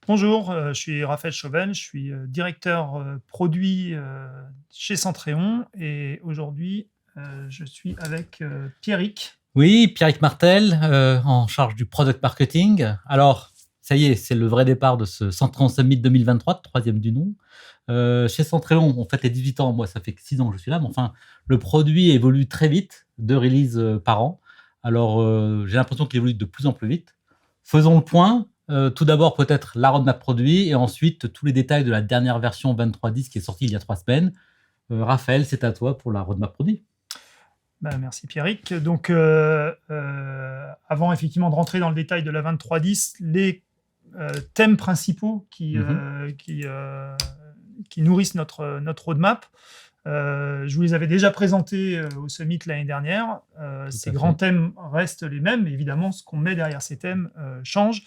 Bonjour, je suis Raphaël Chauvel, je suis directeur produit chez Centréon et aujourd'hui je suis avec Pierrick. Oui, Pierrick Martel, en charge du product marketing. Alors, ça y est, c'est le vrai départ de ce Centréon Summit 2023, troisième du nom. Chez Centréon, on fête les 18 ans. Moi, ça fait que 6 ans que je suis là, mais enfin, le produit évolue très vite, 2 releases par an. Alors, j'ai l'impression qu'il évolue de plus en plus vite. Faisons le point. Tout d'abord, peut-être la roadmap produit, et ensuite tous les détails de la dernière version 23.10 qui est sortie il y a 3 semaines. Raphaël, c'est à toi pour la roadmap produit. Merci Pierrick. Donc avant effectivement de rentrer dans le détail de la 23.10, les thèmes principaux qui nourrissent notre roadmap, je vous les avais déjà présentés au Summit l'année dernière. Ces grands thèmes restent les mêmes. Évidemment, ce qu'on met derrière ces thèmes change.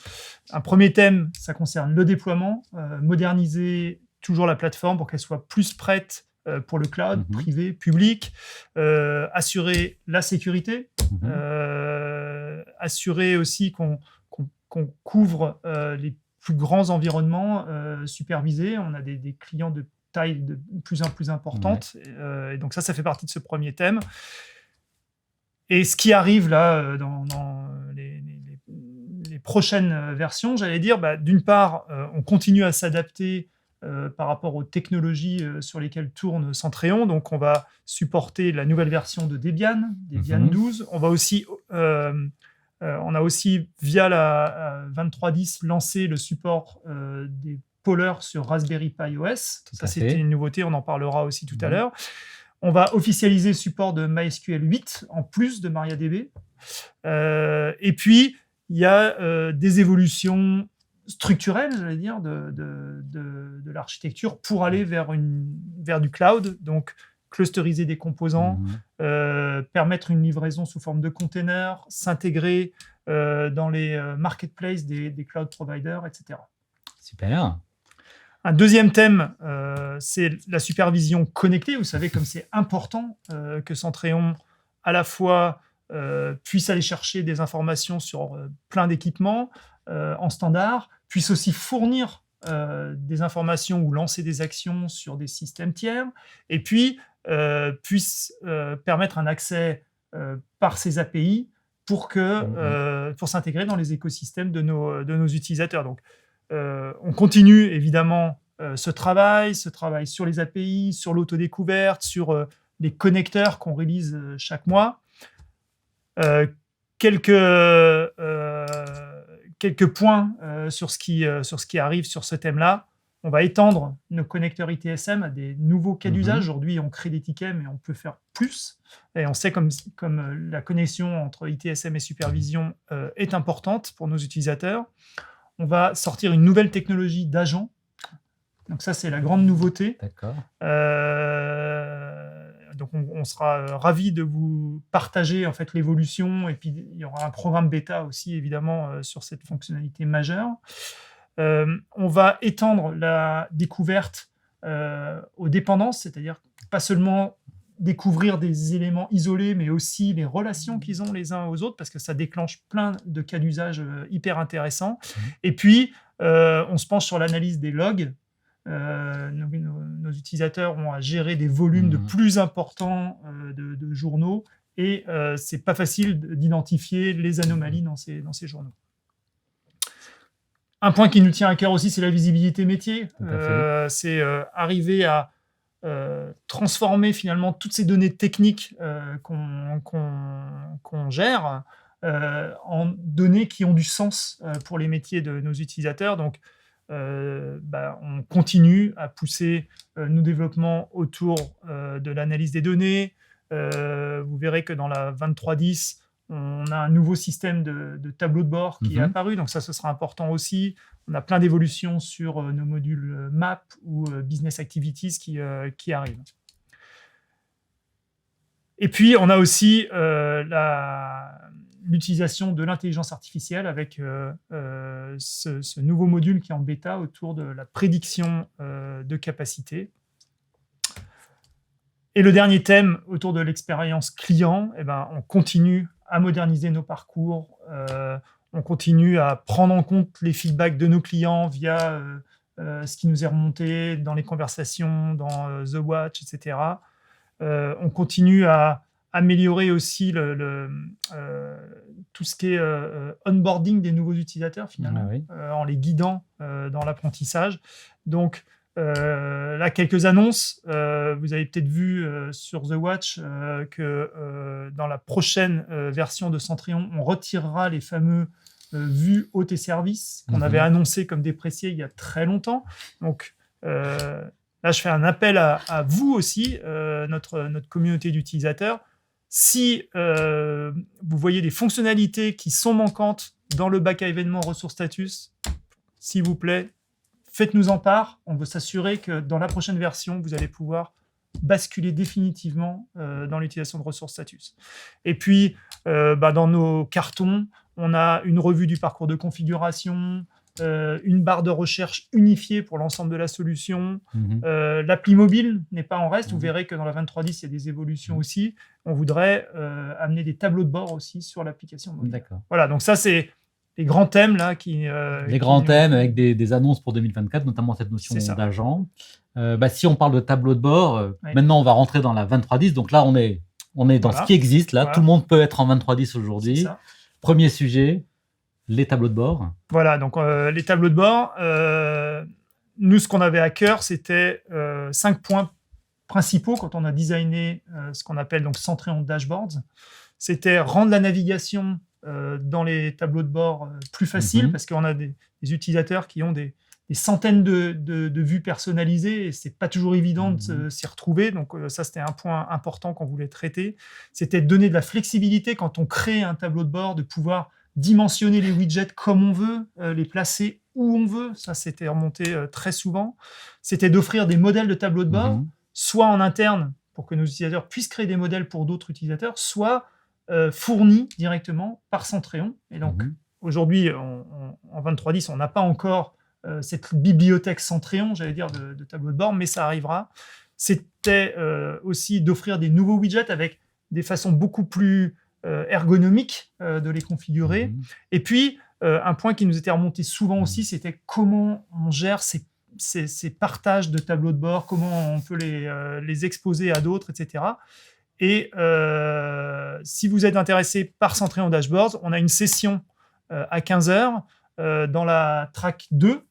Un premier thème, ça concerne le déploiement, moderniser toujours la plateforme pour qu'elle soit plus prête pour le cloud, privé, public, assurer la sécurité, assurer aussi qu'on couvre les plus grands environnements supervisés. On a des clients de taille de plus en plus importante. Et donc ça fait partie de ce premier thème. Et ce qui arrive là dans les prochaines versions, j'allais dire, d'une part, on continue à s'adapter par rapport aux technologies sur lesquelles tourne Centréon. Donc on va supporter la nouvelle version de Debian 12. On va aussi on a aussi, via la 23.10, lancé le support des pollers sur Raspberry Pi OS. Ça, c'était une nouveauté, on en parlera aussi tout à l'heure. On va officialiser le support de MySQL 8, en plus de MariaDB. Et puis, il y a des évolutions structurelles, j'allais dire, de l'architecture pour aller vers du cloud. Donc, clusteriser des composants, permettre une livraison sous forme de containers, s'intégrer dans les marketplaces des cloud providers, etc. Super. Un deuxième thème, c'est la supervision connectée. Vous savez, comme c'est important que Centréon, à la fois, puisse aller chercher des informations sur plein d'équipements en standard, puisse aussi fournir des informations ou lancer des actions sur des systèmes tiers, et puis puisse permettre un accès par ces API pour s'intégrer dans les écosystèmes de nos utilisateurs. Donc, on continue évidemment ce travail sur les API, sur l'autodécouverte, sur les connecteurs qu'on release chaque mois. Quelques points sur ce qui arrive sur ce thème-là. On va étendre nos connecteurs ITSM à des nouveaux cas d'usage. Aujourd'hui, on crée des tickets, mais on peut faire plus. Et on sait comme la connexion entre ITSM et supervision est importante pour nos utilisateurs. On va sortir une nouvelle technologie d'agent. Donc ça, c'est la grande nouveauté. D'accord. Donc on sera ravis de vous partager en fait l'évolution, et puis il y aura un programme bêta aussi évidemment sur cette fonctionnalité majeure. On va étendre la découverte aux dépendances, c'est-à-dire pas seulement découvrir des éléments isolés, mais aussi les relations qu'ils ont les uns aux autres, parce que ça déclenche plein de cas d'usage hyper intéressants. Et puis, on se penche sur l'analyse des logs. Nos utilisateurs ont à gérer des volumes de plus importants de journaux, et c'est pas facile d'identifier les anomalies dans ces journaux. Un point qui nous tient à cœur aussi, c'est la visibilité métier. C'est arriver à transformer finalement toutes ces données techniques qu'on gère en données qui ont du sens pour les métiers de nos utilisateurs. Donc, on continue à pousser nos développements autour de l'analyse des données. Vous verrez que dans la 23.10, On a un nouveau système de tableau de bord qui est apparu, donc ça, ce sera important aussi. On a plein d'évolutions sur nos modules Map ou Business Activities qui arrivent. Et puis, on a aussi l'utilisation de l'intelligence artificielle avec ce nouveau module qui est en bêta autour de la prédiction de capacité. Et le dernier thème autour de l'expérience client, on continue à moderniser nos parcours, on continue à prendre en compte les feedbacks de nos clients via ce qui nous est remonté dans les conversations, dans The Watch, etc. On continue à améliorer aussi tout ce qui est onboarding des nouveaux utilisateurs, finalement, en les guidant dans l'apprentissage. Donc, là, quelques annonces. Vous avez peut-être vu sur The Watch que dans la prochaine version de Centrion, on retirera les fameux vues hôtes et services qu'on avait annoncés comme dépréciés il y a très longtemps. Donc, là, je fais un appel à vous aussi, notre communauté d'utilisateurs. Si vous voyez des fonctionnalités qui sont manquantes dans le bac à événements ressources status, s'il vous plaît, faites-nous en part. On veut s'assurer que dans la prochaine version, vous allez pouvoir basculer définitivement dans l'utilisation de ressources status. Et puis, dans nos cartons, on a une revue du parcours de configuration, une barre de recherche unifiée pour l'ensemble de la solution. L'appli mobile n'est pas en reste. Vous verrez que dans la 23.10, il y a des évolutions aussi. On voudrait amener des tableaux de bord aussi sur l'application mobile. D'accord. Voilà, donc ça, c'est les grands thèmes là thèmes avec des annonces pour 2024, notamment cette notion d'agent. Si on parle de tableau de bord, maintenant on va rentrer dans la 23.10. Donc là, on est dans ce qui existe. Là, tout le monde peut être en 23.10 aujourd'hui. Premier sujet, les tableaux de bord. Voilà, donc les tableaux de bord. Nous, ce qu'on avait à cœur, c'était 5 points principaux quand on a designé ce qu'on appelle donc Centrion Dashboards. C'était rendre la navigation dans les tableaux de bord plus facile, parce qu'on a des utilisateurs qui ont des centaines de vues personnalisées et c'est pas toujours évident de s'y retrouver. Donc ça, c'était un point important qu'on voulait traiter. C'était de donner de la flexibilité quand on crée un tableau de bord, de pouvoir dimensionner les widgets comme on veut, les placer où on veut. Ça, c'était remonté très souvent. C'était d'offrir des modèles de tableaux de bord, soit en interne pour que nos utilisateurs puissent créer des modèles pour d'autres utilisateurs, soit fournis directement par Centrion. Et donc, aujourd'hui, en 23.10, on n'a pas encore cette bibliothèque Centrion, j'allais dire, de tableau de bord, mais ça arrivera. C'était aussi d'offrir des nouveaux widgets avec des façons beaucoup plus ergonomiques de les configurer. Et puis, un point qui nous était remonté souvent aussi, c'était comment on gère ces partages de tableaux de bord, comment on peut les exposer à d'autres, etc. Et si vous êtes intéressé par Centrion Dashboards, on a une session à 15h dans la track 2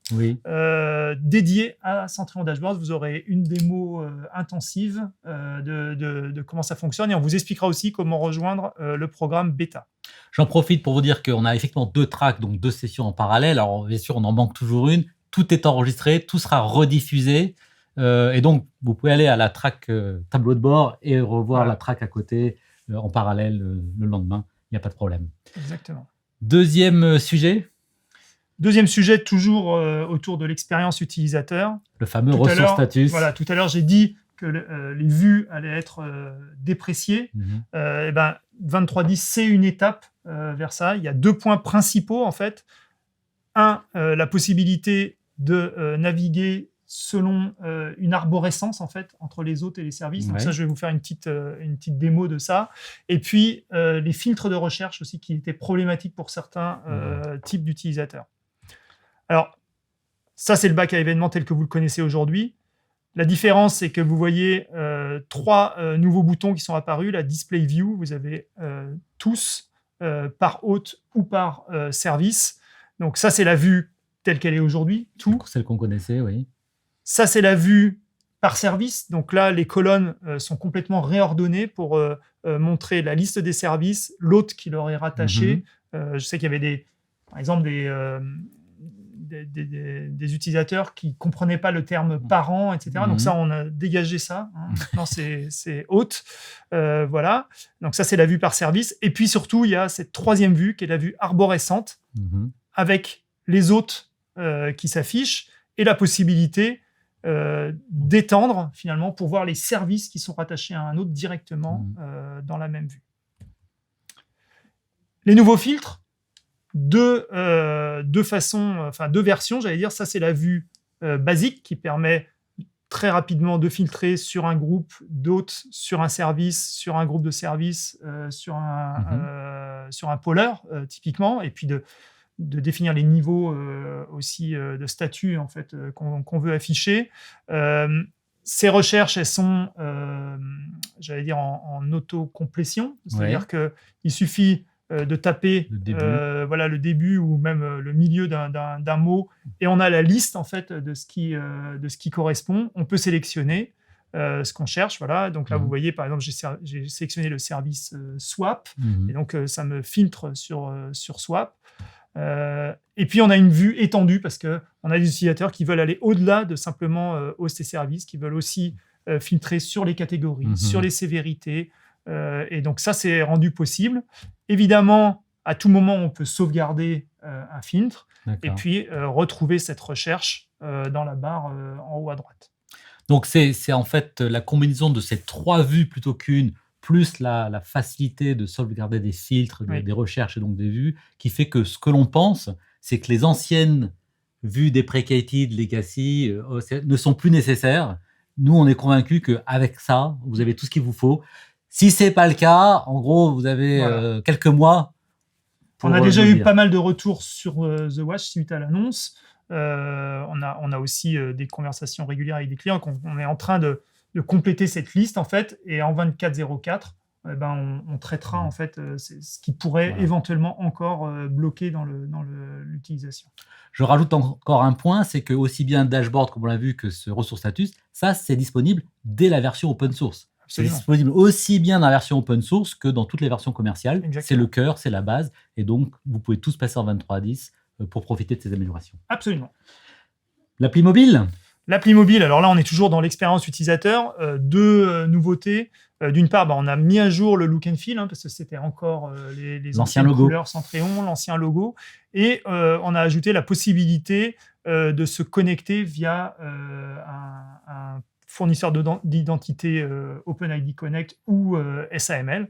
dédiée à Centrion Dashboards. Vous aurez une démo intensive de comment ça fonctionne et on vous expliquera aussi comment rejoindre le programme bêta. J'en profite pour vous dire qu'on a effectivement 2 tracks, donc 2 sessions en parallèle. Alors bien sûr, on en manque toujours une. Tout est enregistré, tout sera rediffusé. Et donc, vous pouvez aller à la track tableau de bord et revoir la track à côté en parallèle le lendemain. Il n'y a pas de problème. Exactement. Deuxième sujet, toujours autour de l'expérience utilisateur. Le fameux ressources status. Voilà, tout à l'heure, j'ai dit que les vues allaient être dépréciées. 23.10, c'est une étape vers ça. Il y a 2 points principaux, en fait. La possibilité de naviguer selon une arborescence en fait entre les hôtes et les services. Donc ça, je vais vous faire une petite démo de ça. Et puis les filtres de recherche aussi qui étaient problématiques pour certains types d'utilisateurs. Alors ça, c'est le bac à événements tel que vous le connaissez aujourd'hui. La différence, c'est que vous voyez 3 nouveaux boutons qui sont apparus. La Display View, vous avez tous par hôte ou par service. Donc ça, c'est la vue telle qu'elle est aujourd'hui. Celle qu'on connaissait, oui. Ça, c'est la vue par service. Donc là, les colonnes sont complètement réordonnées pour montrer la liste des services, l'hôte qui leur est rattaché. Je sais qu'il y avait par exemple des utilisateurs qui ne comprenaient pas le terme parent, etc. Donc ça, on a dégagé ça. Maintenant, c'est hôte. Voilà. Donc ça, c'est la vue par service. Et puis surtout, il y a cette troisième vue qui est la vue arborescente avec les hôtes qui s'affichent et la possibilité d'étendre finalement pour voir les services qui sont rattachés à un hôte directement dans la même vue. Les nouveaux filtres, deux versions, j'allais dire. Ça, c'est la vue basique qui permet très rapidement de filtrer sur un groupe d'hôtes, sur un service, sur un groupe de services, sur un poleur, typiquement, et puis de définir les niveaux aussi de statut en fait, qu'on veut afficher. Ces recherches, elles sont, j'allais dire, en auto-complétion, c'est-à-dire qu'il suffit de taper le début ou même le milieu d'un mot et on a la liste en fait de ce qui correspond. On peut sélectionner ce qu'on cherche. Voilà. Donc là, vous voyez, par exemple, j'ai sélectionné le service Swap et donc ça me filtre sur Swap. Et puis, on a une vue étendue parce qu'on a des utilisateurs qui veulent aller au-delà de simplement host et service, qui veulent aussi filtrer sur les catégories, sur les sévérités. Et donc, ça, c'est rendu possible. Évidemment, à tout moment, on peut sauvegarder un filtre et puis retrouver cette recherche dans la barre en haut à droite. Donc, c'est en fait la combinaison de ces trois vues plutôt qu'une, plus la facilité de sauvegarder des filtres, des recherches et donc des vues, qui fait que ce que l'on pense, c'est que les anciennes vues deprecated, legacy, ne sont plus nécessaires. Nous, on est convaincus qu'avec ça, vous avez tout ce qu'il vous faut. Si ce n'est pas le cas, en gros, vous avez quelques mois. On a déjà eu pas mal de retours sur The Watch suite à l'annonce. On a aussi des conversations régulières avec des clients. On est en train de compléter cette liste en fait, et en 24.04, on traitera en fait ce qui pourrait éventuellement encore bloquer dans l'utilisation. Je rajoute encore un point, c'est que aussi bien dashboard comme on l'a vu que ce ressource status, ça c'est disponible dès la version open source. Absolument. C'est disponible aussi bien dans la version open source que dans toutes les versions commerciales. Exactement. C'est le cœur, c'est la base, et donc vous pouvez tous passer en 23.10 pour profiter de ces améliorations. Absolument. L'appli mobile. L'appli mobile, alors là, on est toujours dans l'expérience utilisateur. Deux nouveautés. D'une part, on a mis à jour le look and feel, parce que c'était encore les anciennes couleurs Centréon, l'ancien logo. Et on a ajouté la possibilité de se connecter via un fournisseur d'identité OpenID Connect ou SAML.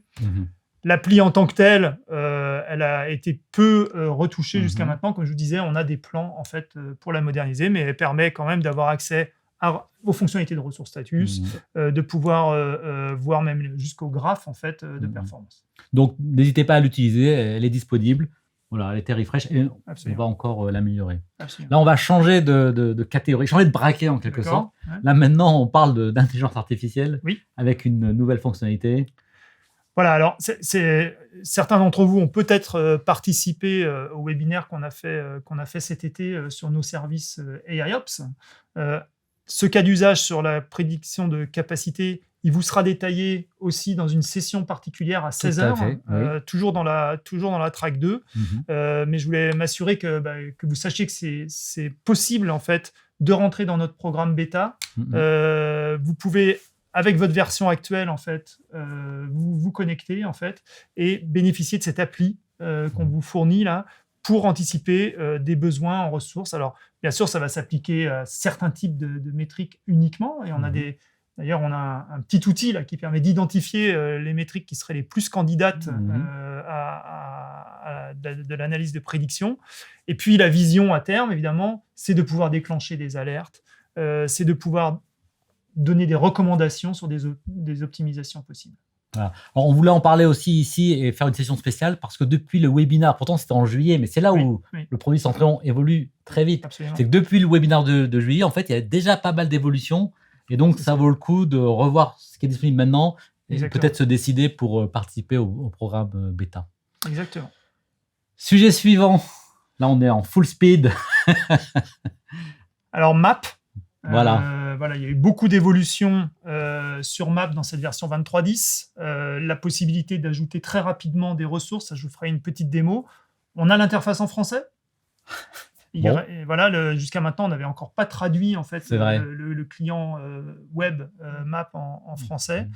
L'appli en tant que telle, elle a été peu retouchée jusqu'à maintenant. Comme je vous disais, on a des plans en fait, pour la moderniser, mais elle permet quand même d'avoir accès aux fonctionnalités de ressources status, de pouvoir voir même jusqu'au graphe en fait, de performance. Donc, n'hésitez pas à l'utiliser, elle est disponible. Voilà, elle était refresh et on va encore l'améliorer. Absolument. Là, on va changer de catégorie, changer de braquet en quelque sorte. Ouais. Là, maintenant, on parle d'intelligence artificielle avec une nouvelle fonctionnalité. Voilà, alors certains d'entre vous ont peut-être participé au webinaire qu'on a fait cet été sur nos services AIOps. Ce cas d'usage sur la prédiction de capacité, il vous sera détaillé aussi dans une session particulière à 16h, toujours dans la track 2. Mais je voulais m'assurer que vous sachiez que c'est possible en fait de rentrer dans notre programme bêta. Vous pouvez, avec votre version actuelle, en fait, vous connecter en fait, et bénéficier de cette appli qu'on vous fournit là pour anticiper des besoins en ressources. Alors, bien sûr, ça va s'appliquer à certains types de métriques uniquement, et on a d'ailleurs, on a un petit outil là, qui permet d'identifier les métriques qui seraient les plus candidates de l'analyse de prédiction. Et puis, la vision à terme, évidemment, c'est de pouvoir déclencher des alertes, c'est de pouvoir donner des recommandations sur des optimisations possibles. Voilà. Alors, on voulait en parler aussi ici et faire une session spéciale parce que depuis le webinaire, pourtant c'était en juillet, mais c'est là où le produit Centréon évolue très vite. Absolument. C'est que depuis le webinaire de juillet, en fait, il y a déjà pas mal d'évolutions et donc ça vaut le coup de revoir ce qui est disponible maintenant et peut-être se décider pour participer au programme bêta. Exactement. Sujet suivant. Là, on est en full speed. Alors, Map. Voilà, il y a eu beaucoup d'évolutions sur Map dans cette version 23.10. La possibilité d'ajouter très rapidement des ressources, ça, je vous ferai une petite démo. On a l'interface en français. Bon. Et voilà, jusqu'à maintenant, on n'avait encore pas traduit en fait C'est vrai. le client web Map en français. Mhm.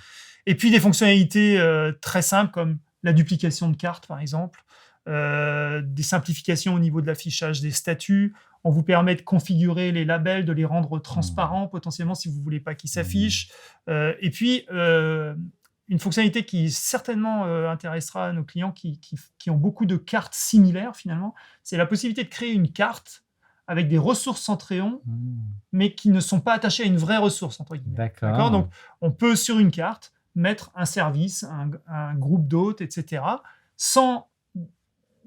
Et puis des fonctionnalités très simples comme la duplication de cartes, par exemple, des simplifications au niveau de l'affichage des statuts. On vous permet de configurer les labels, de les rendre transparents potentiellement si vous ne voulez pas qu'ils s'affichent. Et puis, une fonctionnalité qui certainement intéressera à nos clients qui ont beaucoup de cartes similaires finalement, c'est la possibilité de créer une carte avec des ressources Centréon, mais qui ne sont pas attachées à une vraie ressource, entre guillemets. D'accord. Donc, on peut, sur une carte, mettre un service, un groupe d'hôtes, etc., sans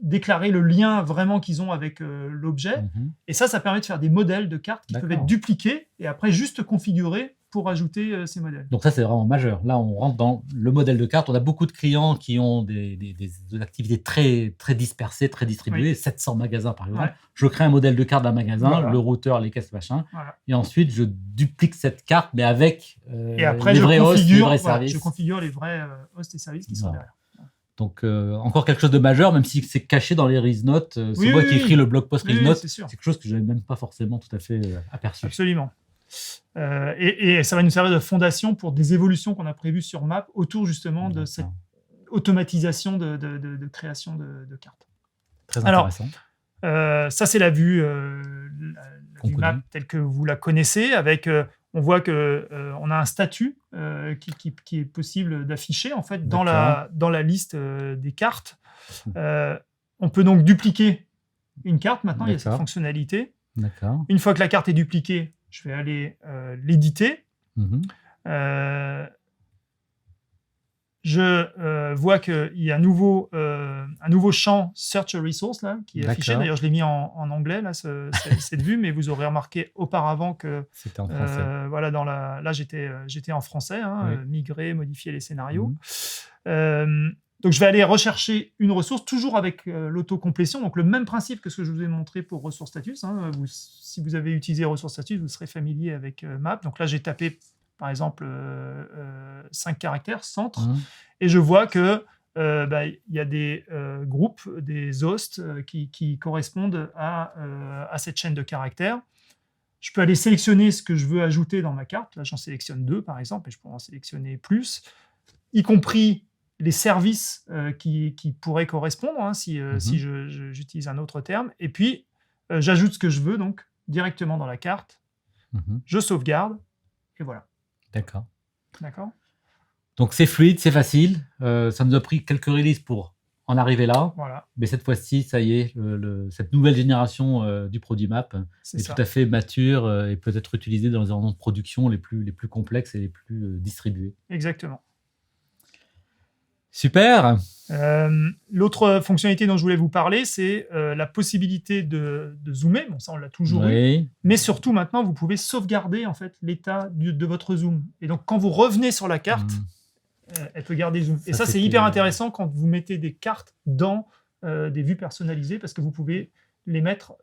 déclarer le lien vraiment qu'ils ont avec l'objet. Et ça permet de faire des modèles de cartes qui peuvent être dupliqués et après juste configurés pour ajouter ces modèles. Donc ça, c'est vraiment majeur. Là, on rentre dans le modèle de carte. On a beaucoup de clients qui ont des activités très, très dispersées, très distribuées, 700 magasins par exemple. Je crée un modèle de carte d'un magasin, le routeur, les caisses, machin. Et ensuite, je duplique cette carte, mais avec et après, les vrais hosts, les vrais voilà, services. je configure les vrais hosts et services qui sont derrière. Donc, encore quelque chose de majeur, même si c'est caché dans les release notes. C'est moi qui écris le blog post release notes. C'est quelque chose que je n'avais même pas forcément tout à fait aperçu. Absolument. Et ça va nous servir de fondation pour des évolutions qu'on a prévues sur Map autour justement de cette automatisation de création de cartes. Très intéressant. Alors, ça, c'est la vue, vue Map telle que vous la connaissez, avec... on voit qu'on a un statut qui est possible d'afficher en fait dans la liste des cartes. On peut donc dupliquer une carte. Maintenant, il y a cette fonctionnalité. Une fois que la carte est dupliquée, je vais aller l'éditer. Je vois qu'il y a un nouveau champ Search a Resource là, qui est affiché. D'ailleurs, je l'ai mis en anglais, là, cette vue, mais vous aurez remarqué auparavant que c'était en français. voilà, là, j'étais en français, migrer, modifier les scénarios. Donc, je vais aller rechercher une ressource, toujours avec l'autocomplétion. Donc, le même principe que ce que je vous ai montré pour Ressource Status. Si vous avez utilisé Ressource Status, vous serez familier avec Map. Donc là, j'ai tapé par exemple 5 caractères, centre, et je vois que y a des groupes, des hosts qui correspondent à cette chaîne de caractères. Je peux aller sélectionner ce que je veux ajouter dans ma carte. Là, j'en sélectionne 2, par exemple, et je pourrais en sélectionner plus, y compris les services qui pourraient correspondre, si j'utilise un autre terme. Et puis, j'ajoute ce que je veux, donc, directement dans la carte. Je sauvegarde, et voilà. D'accord. D'accord. Donc c'est fluide, c'est facile. Ça nous a pris quelques releases pour en arriver là. Voilà. Mais cette fois-ci, ça y est, cette nouvelle génération du produit Map est tout à fait mature et peut être utilisée dans les environnements de production les plus complexes et les plus distribués. Exactement. Super. L'autre fonctionnalité dont je voulais vous parler, c'est la possibilité de zoomer. Bon, ça, on l'a toujours eu. Mais surtout, maintenant, vous pouvez sauvegarder en fait, l'état de votre zoom. Et donc, quand vous revenez sur la carte, elle peut garder zoom. Et ça, c'est hyper intéressant quand vous mettez des cartes dans des vues personnalisées parce que vous pouvez les mettre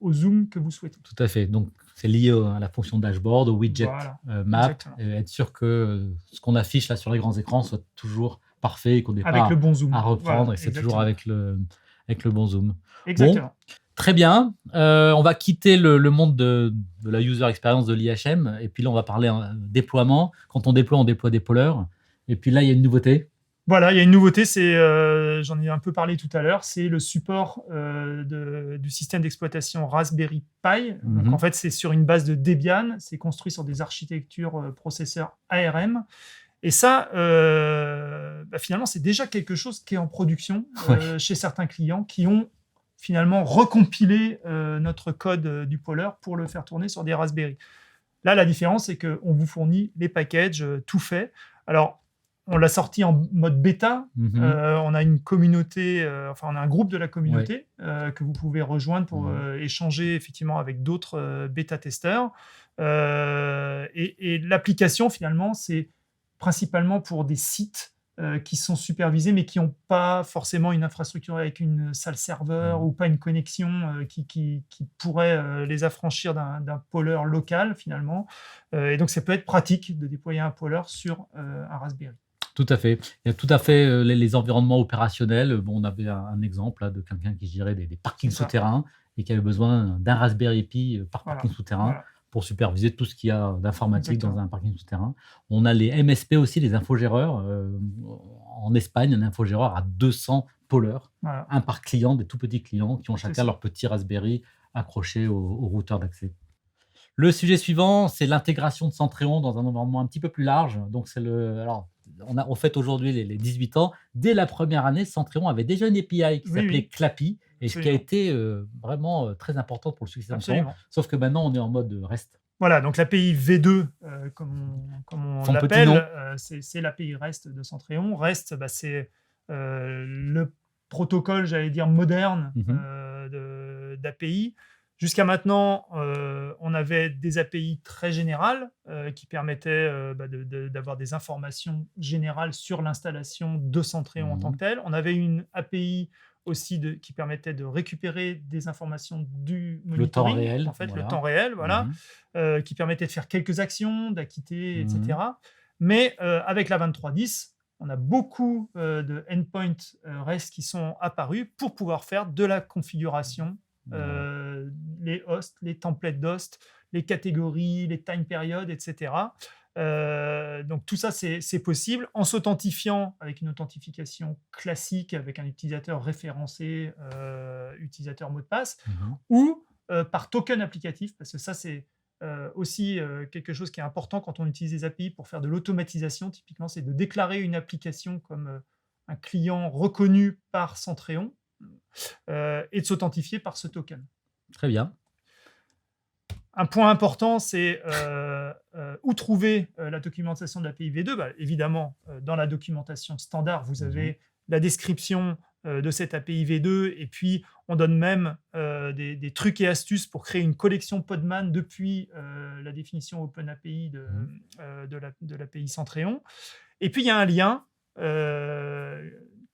au zoom que vous souhaitez. Tout à fait. Donc, c'est lié à la fonction dashboard, au widget Map. Et être sûr que ce qu'on affiche là sur les grands écrans soit toujours parfait et qu'on n'ait pas le bon zoom. à reprendre. Voilà, et c'est toujours avec le bon zoom. Exactement. Bon, très bien. On va quitter le monde de la user experience de l'IHM. Et puis là, on va parler déploiement. Quand on déploie des pollers. Et puis là, il y a une nouveauté. Voilà, il y a une nouveauté, j'en ai un peu parlé tout à l'heure, c'est le support du système d'exploitation Raspberry Pi. Donc, en fait, c'est sur une base de Debian, c'est construit sur des architectures processeurs ARM. Et ça, finalement, c'est déjà quelque chose qui est en production chez certains clients qui ont finalement recompilé notre code du poller pour le faire tourner sur des Raspberry. Là, la différence, c'est qu'on vous fournit les packages tout faits. Alors, on l'a sorti en mode bêta. On a une communauté, on a un groupe de la communauté que vous pouvez rejoindre pour échanger effectivement avec d'autres bêta-testeurs. Et l'application, finalement, c'est principalement pour des sites qui sont supervisés, mais qui n'ont pas forcément une infrastructure avec une salle serveur ou pas une connexion qui pourrait les affranchir d'un poller local, finalement. Et donc, ça peut être pratique de déployer un poller sur un Raspberry. Tout à fait. Il y a tout à fait les environnements opérationnels. Bon, on avait un exemple là, de quelqu'un qui gérait des parkings souterrains et qui avait besoin d'un Raspberry Pi par Voilà. parking souterrain Voilà. pour superviser tout ce qu'il y a d'informatique dans Exactement. un parking souterrain. On a les MSP aussi, les infogéreurs. En Espagne, un infogéreur a 200 pôleurs, Voilà. un par client, des tout petits clients qui ont C'est chacun ça. leur petit Raspberry accroché au routeur d'accès. Le sujet suivant, c'est l'intégration de Centréon dans un environnement un petit peu plus large. Donc, alors, on fête aujourd'hui les 18 ans. Dès la première année, Centréon avait déjà une API qui Oui, s'appelait oui, Clappy et qui a absolument. été vraiment très importante pour le succès de Centréon. Absolument. Sauf que maintenant, on est en mode REST. Voilà, donc l'API V2, comme on Son petit l'appelle, nom. c'est l'API REST de Centréon. REST, c'est le protocole, j'allais dire, moderne d'API. Jusqu'à maintenant, on avait des API très générales qui permettaient d'avoir des informations générales sur l'installation de Centréon en tant que tel. On avait une API aussi qui permettait de récupérer des informations du monitoring, Le temps réel. en fait, voilà. le temps réel, voilà, qui permettait de faire quelques actions, d'acquitter, etc. Mais avec la 23.10, on a beaucoup de endpoints REST qui sont apparus pour pouvoir faire de la configuration, les hosts, les templates d'hosts, les catégories, les time periods, etc. Donc tout ça, c'est possible en s'authentifiant avec une authentification classique, avec un utilisateur référencé, utilisateur mot de passe, ou par token applicatif, parce que ça, c'est aussi quelque chose qui est important quand on utilise des API pour faire de l'automatisation. Typiquement, c'est de déclarer une application comme un client reconnu par Centréon et de s'authentifier par ce token. Très bien. Un point important, c'est où trouver la documentation de l'API V2. Évidemment, dans la documentation standard, vous avez la description de cette API V2, et puis on donne même des trucs et astuces pour créer une collection Podman depuis la définition OpenAPI de l'API Centréon. Et puis il y a un lien.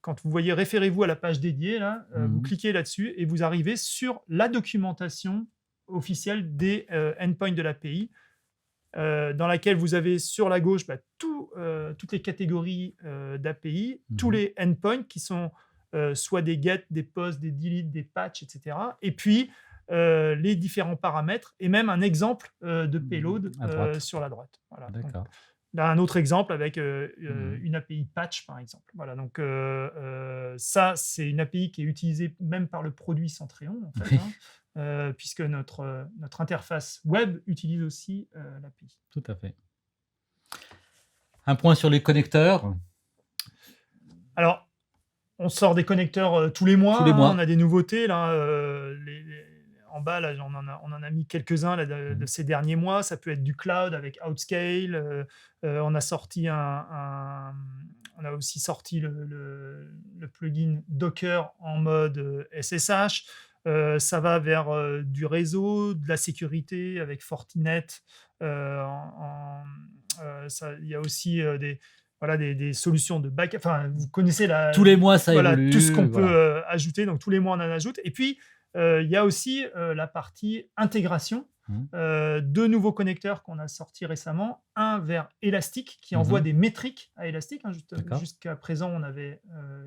Quand vous voyez, référez-vous à la page dédiée, là, vous cliquez là-dessus et vous arrivez sur la documentation officielle des endpoints de l'API, dans laquelle vous avez sur la gauche toutes les catégories d'API, tous les endpoints qui sont soit des get, des posts, des delete, des patchs, etc. Et puis les différents paramètres et même un exemple de payload sur la droite. Voilà. D'accord. Donc, là, un autre exemple avec une API patch, par exemple. Voilà, donc ça, c'est une API qui est utilisée même par le produit Centréon, en fait, puisque notre interface web utilise aussi l'API. Tout à fait. Un point sur les connecteurs. Alors, on sort des connecteurs tous les mois. On a des nouveautés. Là, en bas, là, on en a mis quelques-uns là, de ces derniers mois. Ça peut être du cloud avec Outscale. On a aussi sorti le plugin Docker en mode SSH. Ça va vers du réseau, de la sécurité avec Fortinet. Il y a aussi des solutions de backup. Enfin, vous connaissez tous les mois, ça évolue. tout ce qu'on peut ajouter. Donc, tous les mois, on en ajoute. Et puis, il y a aussi la partie intégration. Deux nouveaux connecteurs qu'on a sortis récemment. Un vers Elastic, qui envoie des métriques à Elastic. Jusqu'à présent, on avait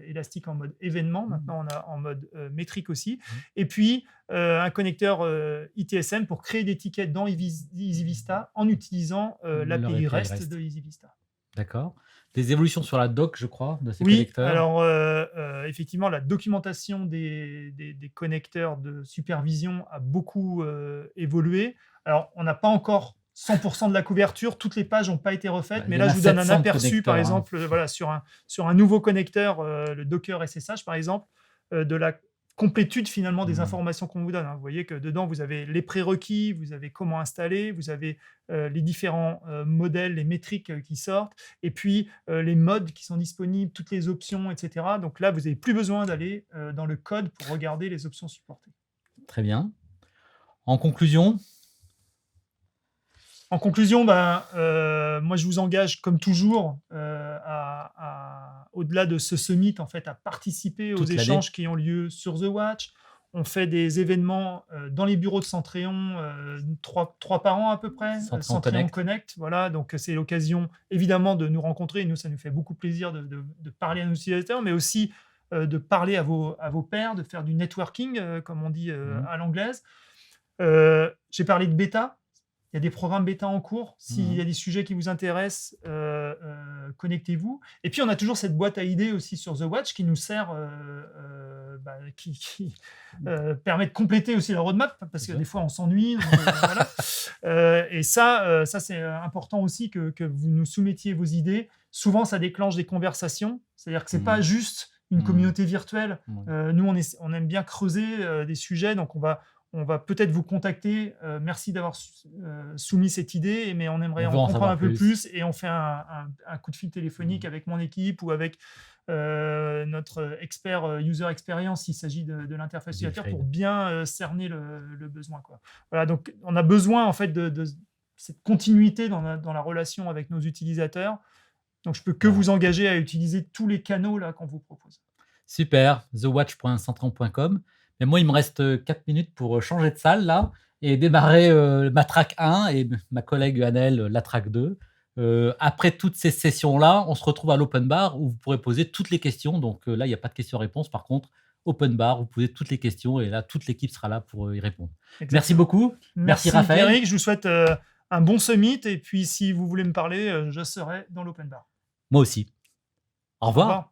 Elastic en mode événement. Maintenant, on a en mode métrique aussi. Et puis, un connecteur ITSM pour créer des tickets dans EasyVista en utilisant l'API REST de EasyVista. D'accord. Des évolutions sur la doc, je crois, de ces connecteurs. Alors effectivement, la documentation des connecteurs de supervision a beaucoup évolué. Alors, on n'a pas encore 100% de la couverture, toutes les pages n'ont pas été refaites, mais là, je vous donne un aperçu, par exemple, sur un nouveau connecteur, le Docker SSH, par exemple, de la complétude finalement des informations qu'on vous donne. Vous voyez que dedans, vous avez les prérequis, vous avez comment installer, vous avez les différents modèles, les métriques qui sortent, et puis les modes qui sont disponibles, toutes les options, etc. Donc là, vous n'avez plus besoin d'aller dans le code pour regarder les options supportées. Très bien. En conclusion, moi, je vous engage, comme toujours, au-delà de ce summit, en fait, à participer aux échanges qui ont lieu sur The Watch. On fait des événements dans les bureaux de Centréon, 3 par an à peu près. Centréon Connect. Voilà, donc c'est l'occasion, évidemment, de nous rencontrer. Nous, ça nous fait beaucoup plaisir de parler à nos utilisateurs, mais aussi de parler à vos pairs, de faire du networking, comme on dit à l'anglaise. J'ai parlé de bêta. Il y a des programmes bêta en cours. S'il y a des sujets qui vous intéressent, connectez-vous. Et puis, on a toujours cette boîte à idées aussi sur The Watch qui nous sert, qui permet de compléter aussi la roadmap, parce que des fois, on s'ennuie. Voilà. Et ça, c'est important aussi que vous nous soumettiez vos idées. Souvent, ça déclenche des conversations. C'est-à-dire que ce n'est pas juste une communauté virtuelle. Nous, on aime bien creuser des sujets, donc on va peut-être vous contacter. Merci d'avoir soumis cette idée, mais on aimerait en comprendre un peu plus. Et on fait un coup de fil téléphonique avec mon équipe ou avec notre expert user experience s'il s'agit de l'interface utilisateur pour bien cerner le besoin, quoi. Voilà, donc on a besoin en fait de cette continuité dans la relation avec nos utilisateurs. Donc je peux que vous engager à utiliser tous les canaux là qu'on vous propose. Super, thewatch.centran.com. Mais moi, il me reste 4 minutes pour changer de salle là et démarrer ma track 1 et ma collègue Annelle la track 2. Après toutes ces sessions-là, on se retrouve à l'open bar où vous pourrez poser toutes les questions. Donc là, il n'y a pas de questions-réponses. Par contre, open bar, vous posez toutes les questions et là, toute l'équipe sera là pour y répondre. Exactement. Merci beaucoup. Merci Raphaël. Eric, je vous souhaite un bon summit. Et puis, si vous voulez me parler, je serai dans l'open bar. Moi aussi. Au revoir.